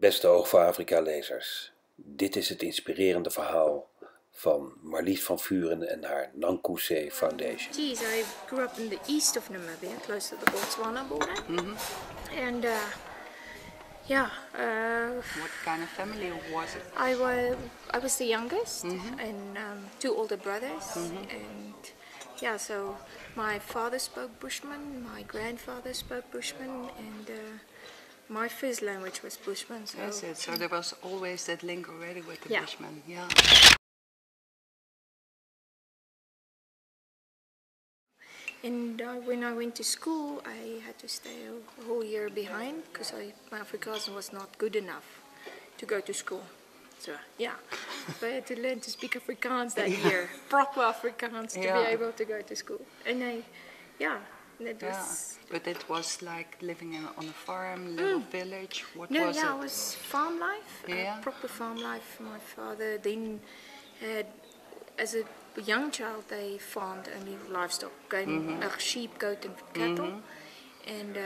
Beste Oog voor Afrika lezers, dit is het inspirerende verhaal van Marlice van Vuuren en haar Nankuse Foundation. Geez, I grew up in the east of Namibia, close to the Botswana border. And yeah. What kind of family was it? I was the youngest, and two older brothers. And yeah, so my father spoke Bushman, my grandfather spoke Bushman, and my first language was Bushman. So, Yes, so there was always that link already with the Bushman. Yeah. And when I went to school, I had to stay a whole year behind because my Afrikaans was not good enough to go to school. So yeah, so I had to learn to speak Afrikaans that year, proper Afrikaans, to be able to go to school. And was. But it was like living on a farm, little village. What was it? No, it was farm life, proper farm life. My father then had, as a young child, they farmed only livestock, sheep, goat, and cattle. And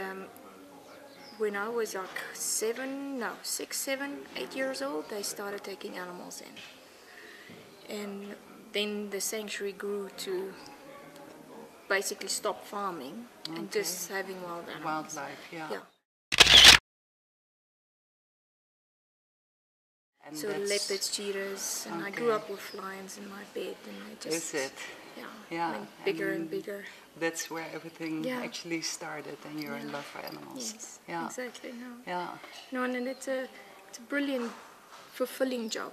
when I was like 6, 7, 8 years old, they started taking animals in. And then the sanctuary grew to basically stop farming and just having wild animals. Wildlife, yeah. And so leopards, cheetahs, and I grew up with lions in my bed, and they just went bigger and bigger. That's where everything actually started, and you're in love for animals. Yes, yeah. Exactly. No, and it's a brilliant, fulfilling job.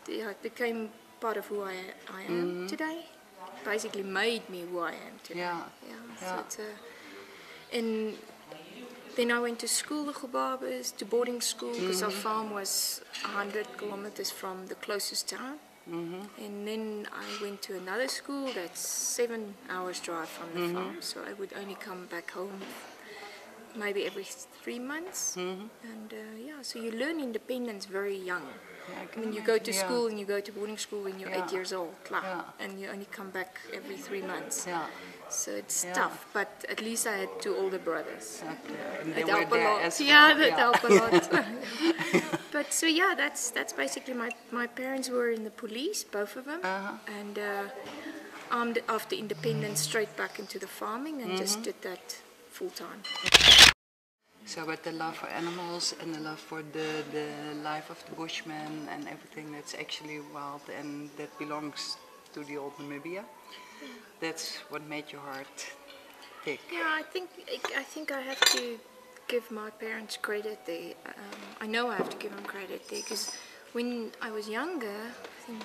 It became part of who I am today. Basically made me who I am today. So it's and then I went to school, the Gobabas, to boarding school, because our farm was 100 kilometers from the closest town. And then I went to another school that's 7 hours drive from the farm, so I would only come back home maybe every 3 months. And so you learn independence very young. I mean, you go to school and you go to boarding school when you're 8 years old, and you only come back every 3 months. So it's tough, but at least I had two older brothers. That helped a lot. That helped a lot. But so that's basically my parents were in the police, both of them, and armed after independence, straight back into the farming, and just did that full time. So with the love for animals and the love for the life of the Bushman and everything that's actually wild and that belongs to the old Namibia, that's what made your heart tick. Yeah, I think I have to give my parents credit there. I know I have to give them credit there, because when I was younger, I think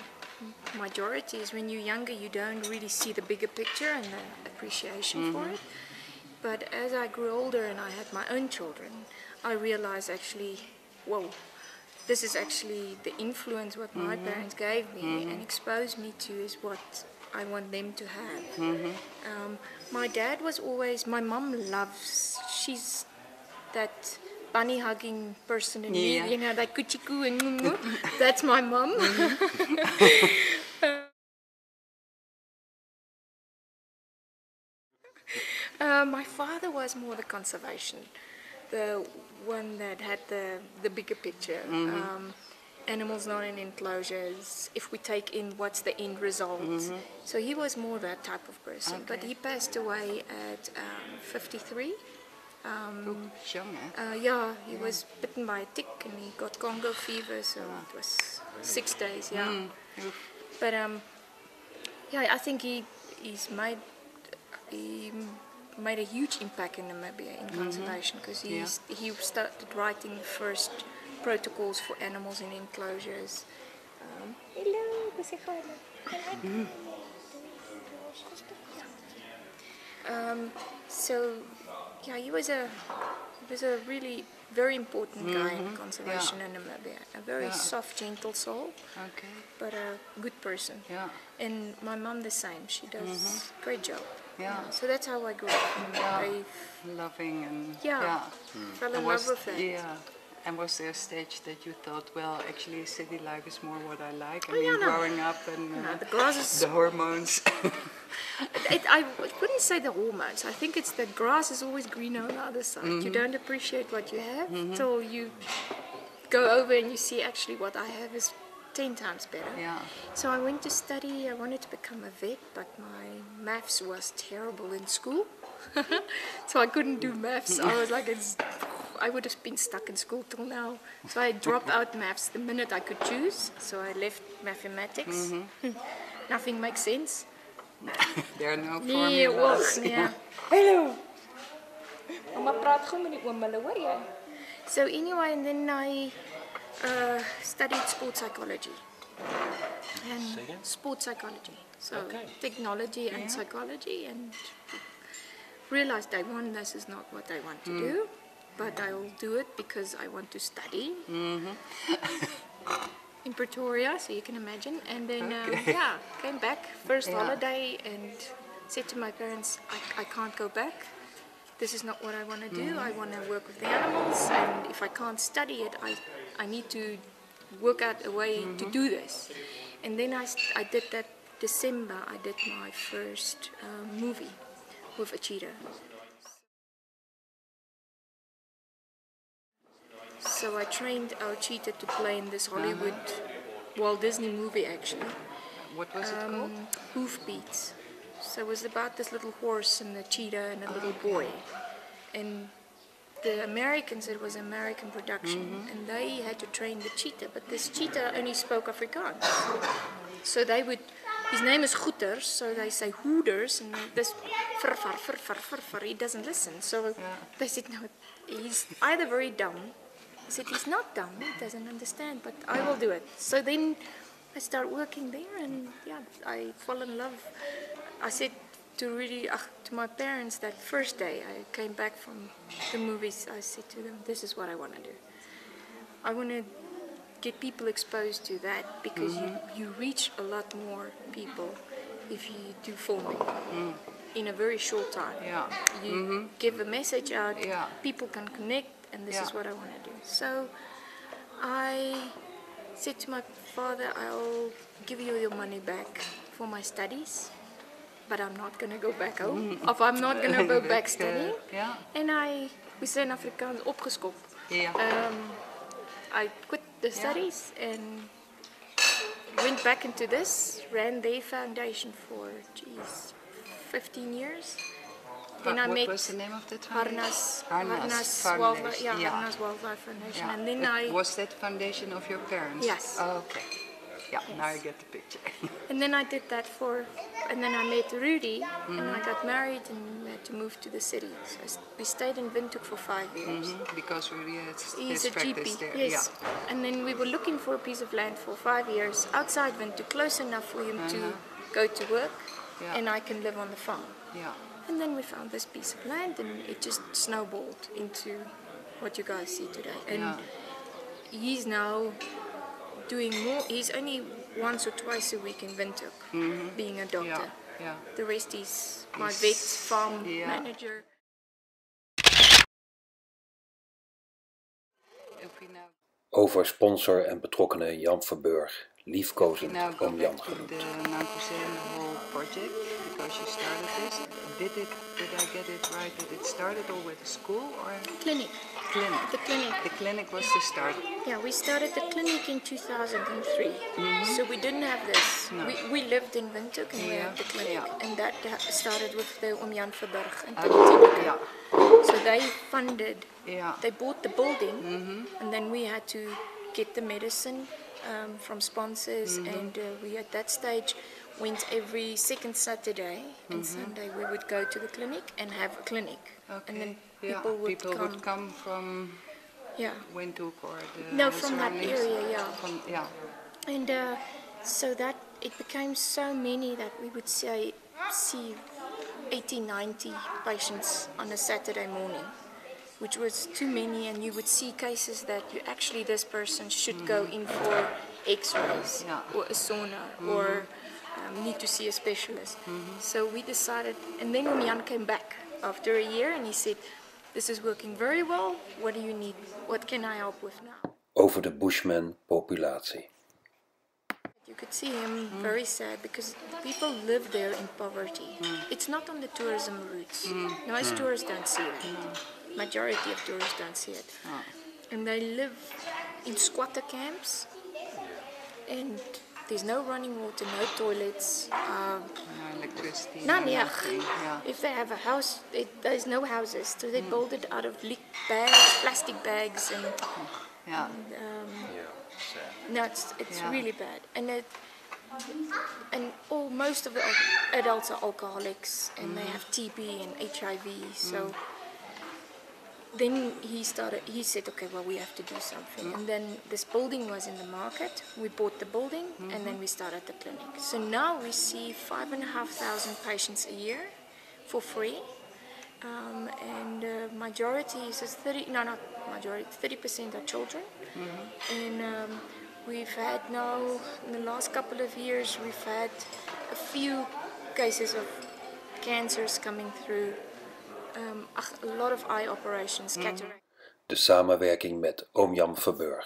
majority is when you're younger you don't really see the bigger picture and the appreciation for it. But as I grew older and I had my own children, I realized actually, whoa, this is actually the influence what my parents gave me and exposed me to is what I want them to have. My dad was always, my mom she's that bunny hugging person in me, you know, that kuchiku and that's my mom. My father was more the conservation, the one that had the bigger picture. Animals not in enclosures, if we take in what's the end result. So he was more that type of person, but he passed away at 53. Young, eh? He was bitten by a tick and he got Congo fever, so it was 6 days, But I think he made a huge impact in Namibia in conservation, because he started writing the first protocols for animals in enclosures. He was a really very important guy in conservation in Namibia. A very soft, gentle soul, but a good person. And my mom the same. She does a great job. So that's how I grew up. Loving and fell in love with it. And was there a stage that you thought, well, actually city life is more what I like? I mean, growing up and the glasses. The hormones. I wouldn't say the hormones. I think it's that grass is always greener on the other side. You don't appreciate what you have till you go over and you see actually what I have is 10 times better. Yeah. So I went to study. I wanted to become a vet, but my maths was terrible in school. So I couldn't do maths. I was like, I would have been stuck in school till now. So I dropped out maths the minute I could choose. So I left mathematics. Nothing makes sense. There are no Nee, formulas. yeah. Hello. Mama praat gewoon met die oom hulle, hoor jy? So anyway, and then I studied sports psychology. And sports psychology. So technology and psychology, and realized day one this is not what I want to do, but I'll do it because I want to study. In Pretoria, so you can imagine. And then, yeah, came back, first holiday, and said to my parents, I can't go back. This is not what I want to do. I want to work with the animals, and if I can't study it, I need to work out a way to do this. And then I did that December, I did my first movie with a cheetah. So I trained our cheetah to play in this Hollywood Walt Disney movie actually. What was it called? Hoofbeats. So it was about this little horse and a cheetah and a little boy. And the Americans, it was American production, and they had to train the cheetah, but this cheetah only spoke Afrikaans. So they would, his name is Goeters, so they say hoeders, and this fur, he doesn't listen. So they said, no, he's either very dumb. I said, he's not dumb, he doesn't understand, but I will do it. So then I started working there, and yeah, I fell in love. I said to Rudie, to my parents that first day I came back from the movies, I said to them, this is what I want to do. I want to get people exposed to that, because you reach a lot more people if you do filming in a very short time. Yeah. You give a message out, people can connect, and this is what I want to do. So I said to my father, I'll give you your money back for my studies, but I'm not going to go back home. Of I'm not going to go back studying. And we say in Afrikaans, opgeskop. I quit the studies and went back into this, ran their foundation for, 15 years. Then I met was the name of that foundation? Harnas Wildlife Foundation. And then was that foundation of your parents? Yes. Oh, okay. Yeah, now I get the picture. And then I did that and then I met Rudie, and I got married and had to move to the city. So we stayed in Windhoek for 5 years. Because Rudie has He's a practice GP, there. yes. And then we were looking for a piece of land for 5 years outside Windhoek, close enough for him to go to work, and I can live on the farm. And then we found this piece of land, and it just snowballed into what you guys see today. And he's now doing more. He's only once or twice a week in Windhoek, being a doctor. The rest is my vet, farm manager. Over sponsor en betrokkenen Jan Verburg, liefkozend oom Jan genoemd. The whole project, because you started this. Did I get it right that it started all with a school or clinic? The clinic. The clinic was the start. Yeah, we started the clinic in 2003. So we didn't have this. No. We lived in Windhoek and we had the clinic, and that started with the oom Jan Verburg and So they funded. They bought the building, and then we had to get the medicine from sponsors, and we at that stage went every second Saturday and Sunday. We would go to the clinic and have a clinic, and then people would come from Windhoek or from that area, and so that it became so many that we would see 80, 90 patients on a Saturday morning, which was too many, and you would see cases that this person should go in for x-rays or a sauna or need to see a specialist. So we decided, and then Jan came back after a year and he said, this is working very well, what do you need, what can I help with now? Over de Bushman-populatie. You could see him very sad because people live there in poverty. It's not on the tourism routes. Most tourists don't see it. Majority of tourists don't see it. And they live in squatter camps, and there's no running water, no toilets. No electricity. None, yeah. Nothing. Yeah. If they have a house, there's no houses, so they build it out of leak bags, plastic bags, and Yeah. no, it's really bad. And most of the adults are alcoholics, and they have TB and HIV. So then he said, okay, well, we have to do something. And then this building was in the market. We bought the building, and then we started the clinic. So now we see 5,500 patients a year for free. And majority is 30% are children. And we've had now, in the last couple of years, we've had a few cases of cancers coming through. A lot of eye operations, cataract. De samenwerking met oom Jan Verburg.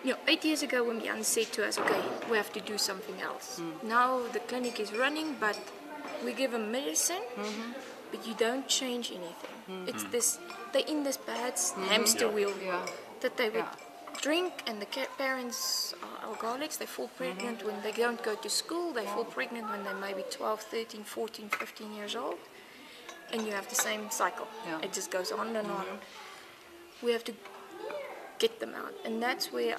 8 years ago, when Jan said to us, okay, we have to do something else. Now the clinic is running, but we give them medicine, but you don't change anything. It's this, they're in this bad hamster wheel that they would drink, and the parents are alcoholics, they fall pregnant when they don't go to school, they fall pregnant when they're maybe 12, 13, 14, 15 years old. And you have the same cycle. It just goes on and on. We have to get them out, and that's why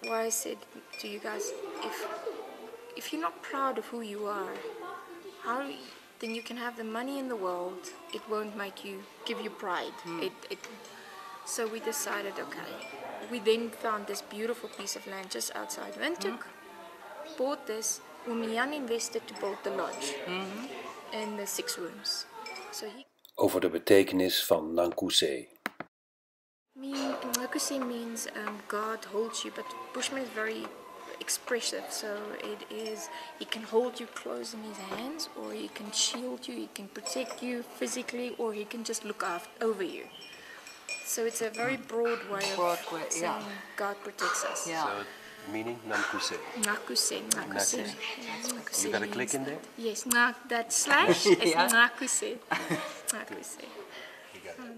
I said to you guys, if you're not proud of who you are, then you can have the money in the world. It won't give you pride. So we decided, okay. We then found this beautiful piece of land just outside Windhoek. Bought this. Jan invested to build the lodge and the 6 rooms. Over de betekenis van Nankuse. Nankuse means God holds you, but Bushman is very expressive, so it is, he can hold you close in his hands, or he can shield you, he can protect you physically, or he can just look over you. So it's a very broad way of saying God protects us. So meaning Nankuse. Nankuse. You got a click in there? Yes, that slash is Nankuse. Nankuse. You got it.